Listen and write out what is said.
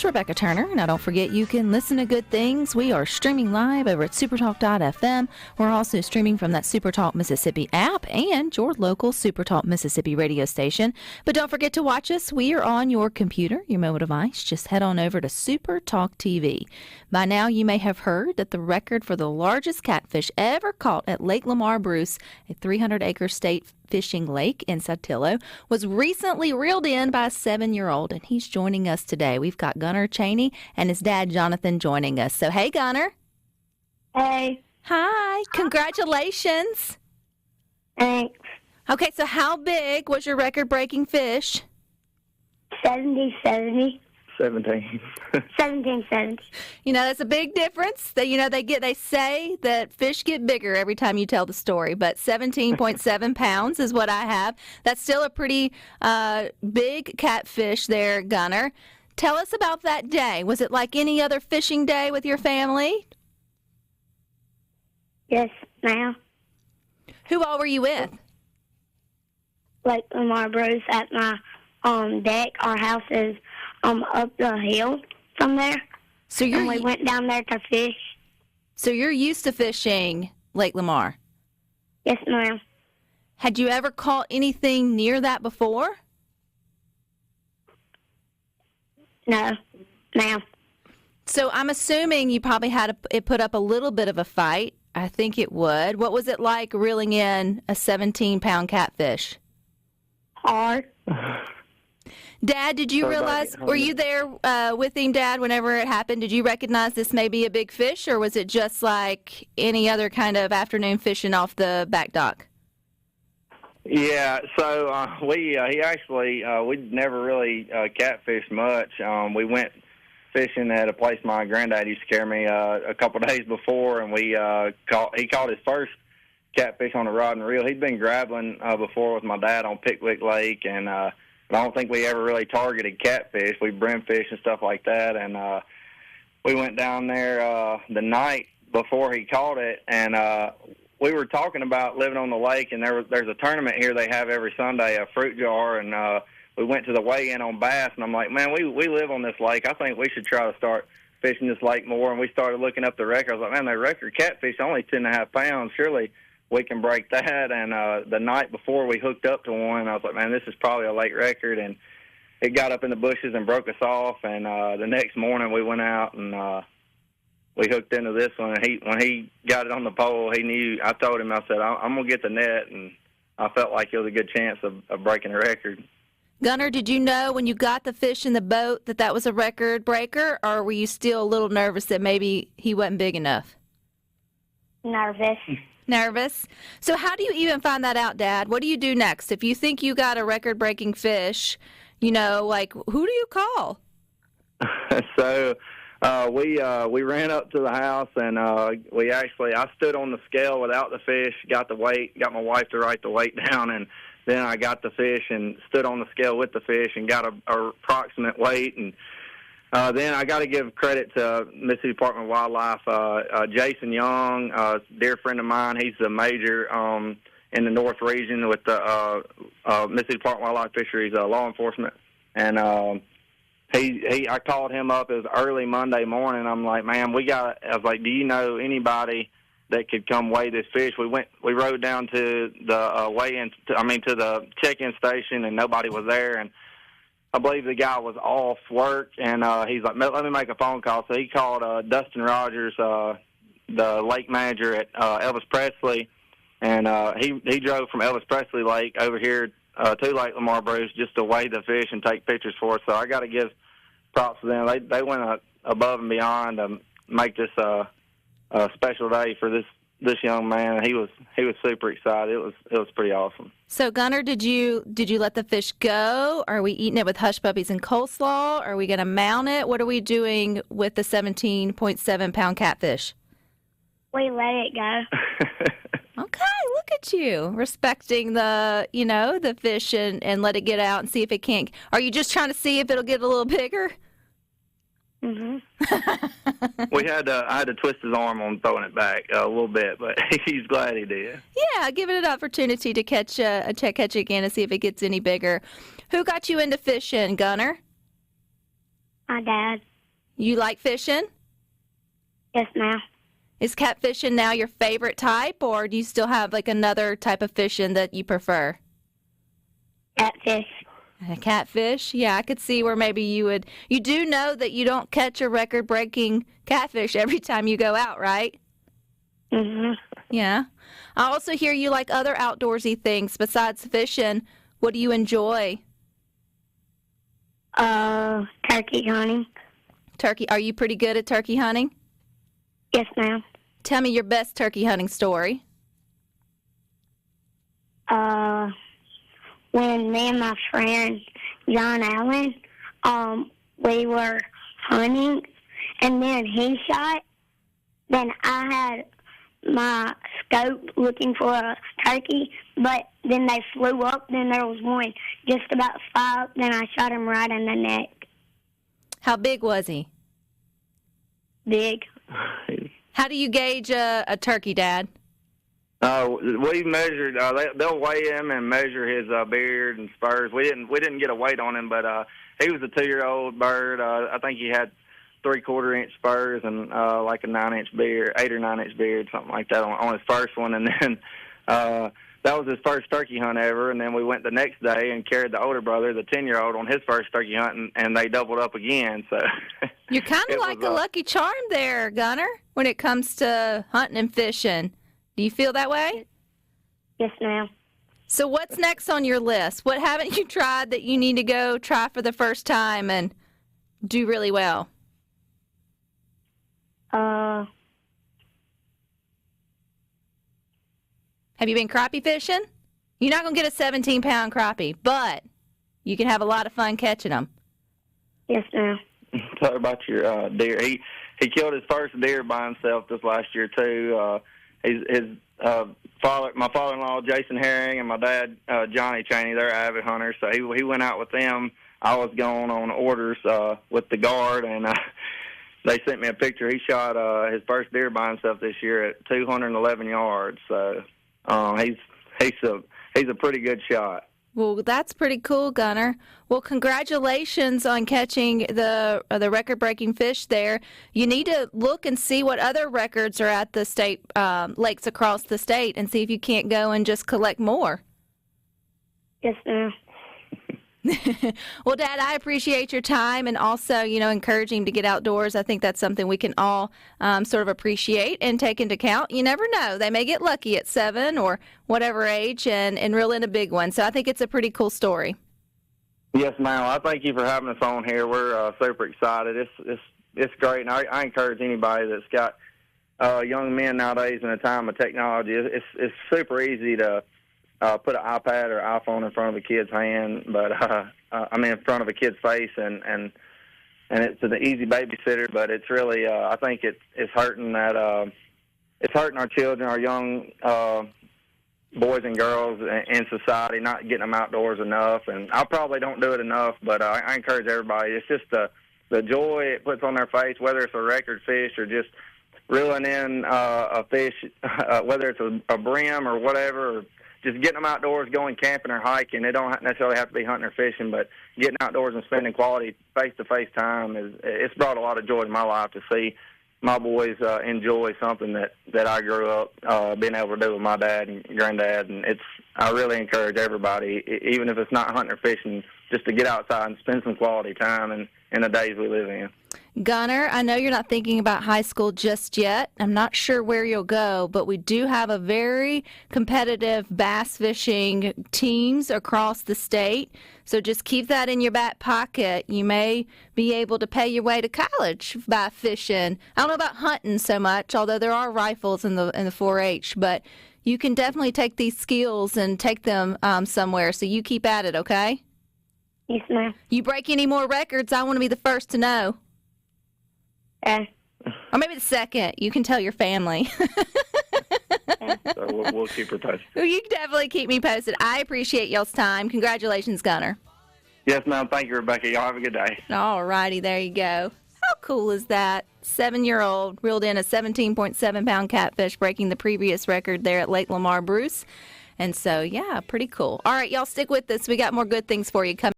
host, Rebecca Turner. Now, don't forget, you can listen to good things. We are streaming live over at SuperTalk.fm. We're also streaming from that SuperTalk Mississippi app and your local SuperTalk Mississippi radio station. But don't forget to watch us. We are on your computer, your mobile device. Just head on over to SuperTalk TV. By now, you may have heard that the record for the largest catfish ever caught at Lake Lamar Bruce, a 300-acre state fishing lake in Saltillo, was recently reeled in by a 7-year-old, and he's joining us today. We've got Gunnar Cheney and his dad, Jonathan, joining us. So, hey, Gunnar. Hey. Hi. Congratulations. Thanks. Okay, so how big was your record-breaking fish? 70. 17. 17. You know, that's a big difference. They say that fish get bigger every time you tell the story, but 17.7 pounds is what I have. That's still a pretty big catfish there, Gunnar. Tell us about that day. Was it like any other fishing day with your family? Yes, ma'am. Who all were you with? Lake Lamar Bruce at my deck. Our house is up the hill from there. So and we went down there to fish. So you're used to fishing Lake Lamar? Yes, ma'am. Had you ever caught anything near that before? No, ma'am. So I'm assuming you probably had it put up a little bit of a fight. I think it would. What was it like reeling in a 17-pound catfish? Hard. Dad, did you realize, were you there with him, Dad, whenever it happened? Did you recognize this may be a big fish, or was it just like any other kind of afternoon fishing off the back dock? Yeah, so we never really catfished much. We went fishing at a place my granddad used to carry me a couple of days before, and he caught his first catfish on a rod and reel. He'd been grappling before with my dad on Pickwick Lake, and I don't think we ever really targeted catfish. We brimfish and stuff like that, and we went down there the night before he caught it, and we were talking about living on the lake, and there's a tournament here they have every Sunday, a fruit jar, and we went to the weigh-in on bass, and I'm like, man, we live on this lake. I think we should try to start fishing this lake more, and we started looking up the record. I was like, man, the record catfish only 10.5 pounds. Surely we can break that. And the night before we hooked up to one, I was like, man, this is probably a lake record. And it got up in the bushes and broke us off. And the next morning we went out and we hooked into this one. And when he got it on the pole, he knew. I told him, I said, I'm going to get the net. And I felt like it was a good chance of breaking a record. Gunnar, did you know when you got the fish in the boat that was a record breaker, or were you still a little nervous that maybe he wasn't big enough? Nervous. Nervous? So how do you even find that out, Dad? What do you do next? If you think you got a record-breaking fish, who do you call? So we ran up to the house, and I stood on the scale without the fish, got the weight, got my wife to write the weight down, and then I got the fish and stood on the scale with the fish and got a approximate weight. And then I got to give credit to Mississippi Department of Wildlife. Jason Young, a dear friend of mine, he's the major in the North region with the Mississippi Department of Wildlife Fisheries law enforcement. And I called him up. It was early Monday morning. I'm like, man, I was like, do you know anybody that could come weigh this fish? We rode down to the to the check-in station, and nobody was there. And I believe the guy was off work, and he's like, let me make a phone call. So he called Dustin Rogers, the lake manager at Elvis Presley, and he drove from Elvis Presley Lake over here to Lake Lamar Bruce just to weigh the fish and take pictures for us. So I got to give props to them. They went above and beyond to make this a special day for this young man. He was super excited. It was pretty awesome. So Gunnar, did you let the fish go? Are we eating it with hush puppies and coleslaw? Are we going to mount it? What are we doing with the 17.7 pound catfish? We let it go. Okay, look at you respecting the fish and let it get out and see if it can't. Are you just trying to see if it'll get a little bigger? Mm-hmm. I had to twist his arm on throwing it back a little bit, but he's glad he did. Yeah, give it an opportunity to catch it again and see if it gets any bigger. Who got you into fishing, Gunnar? My dad. You like fishing? Yes, ma'am. Is catfishing now your favorite type, or do you still have like another type of fishing that you prefer? Catfish. A catfish? Yeah, I could see where maybe you would. You do know that you don't catch a record-breaking catfish every time you go out, right? Mhm. Yeah. I also hear you like other outdoorsy things besides fishing. What do you enjoy? Turkey hunting. Turkey. Are you pretty good at turkey hunting? Yes, ma'am. Tell me your best turkey hunting story. When me and my friend John Allen, we were hunting, and then he shot. Then I had my scope looking for a turkey, but then they flew up. Then there was one just about to fly up. Then I shot him right in the neck. How big was he? Big. Uh, How do you gauge a turkey, Dad? We measured. They'll weigh him and measure his beard and spurs. We didn't get a weight on him, but he was a 2-year-old bird. I think he had 3/4 inch spurs and like a 9-inch beard, 8 or 9-inch beard, something like that on his first one. And then that was his first turkey hunt ever. And then we went the next day and carried the older brother, the 10-year-old, on his first turkey hunt, and they doubled up again. So You're kind of like a lucky charm there, Gunnar, when it comes to hunting and fishing. Do you feel that way? Yes, ma'am. So what's next on your list? What haven't you tried that you need to go try for the first time and do really well? Have you been crappie fishing? You're not going to get a 17-pound crappie, but you can have a lot of fun catching them. Yes, ma'am. Talk about your deer. He killed his first deer by himself this last year too. My father-in-law Jason Herring and my dad Johnny Cheney, they're avid hunters, so he went out with them. I was going on orders with the guard, and they sent me a picture. He shot his first deer by himself this year at 211 yards. So he's a pretty good shot. Well, that's pretty cool, Gunnar. Well, congratulations on catching the record-breaking fish there. You need to look and see what other records are at the state lakes across the state and see if you can't go and just collect more. Yes, ma'am. Well, Dad, I appreciate your time and also, encouraging to get outdoors. I think that's something we can all sort of appreciate and take into account. You never know. They may get lucky at 7 or whatever age and reel in a big one. So I think it's a pretty cool story. Yes, ma'am. I thank you for having us on here. We're super excited. It's great, and I encourage anybody that's got young men nowadays in a time of technology. It's super easy to put an iPad or iPhone in front of a kid's hand, but in front of a kid's face, and it's an easy babysitter. But it's really, I think it's hurting it's hurting our children, our young boys and girls in society, not getting them outdoors enough. And I probably don't do it enough, but I encourage everybody. It's just the joy it puts on their face, whether it's a record fish or just reeling in a fish, whether it's a brim or whatever. Or just getting them outdoors, going camping or hiking. They don't necessarily have to be hunting or fishing, but getting outdoors and spending quality face-to-face time it's brought a lot of joy in my life to see my boys enjoy something that I grew up being able to do with my dad and granddad. And I really encourage everybody, even if it's not hunting or fishing, just to get outside and spend some quality time in the days we live in. Gunnar, I know you're not thinking about high school just yet. I'm not sure where you'll go, but we do have a very competitive bass fishing teams across the state. So just keep that in your back pocket. You may be able to pay your way to college by fishing. I don't know about hunting so much, although there are rifles in the 4-H, but you can definitely take these skills and take them somewhere. So you keep at it, okay? Yes, ma'am. You break any more records, I want to be the first to know. Or maybe the second. You can tell your family. So we'll keep her posted. You can definitely keep me posted. I appreciate y'all's time. Congratulations, Gunnar. Yes, ma'am. Thank you, Rebecca. Y'all have a good day. All righty. There you go. How cool is that? 7-year-old reeled in a 17.7-pound catfish, breaking the previous record there at Lake Lamar Bruce. And so, yeah, pretty cool. All right, y'all stick with us. We got more good things for you coming.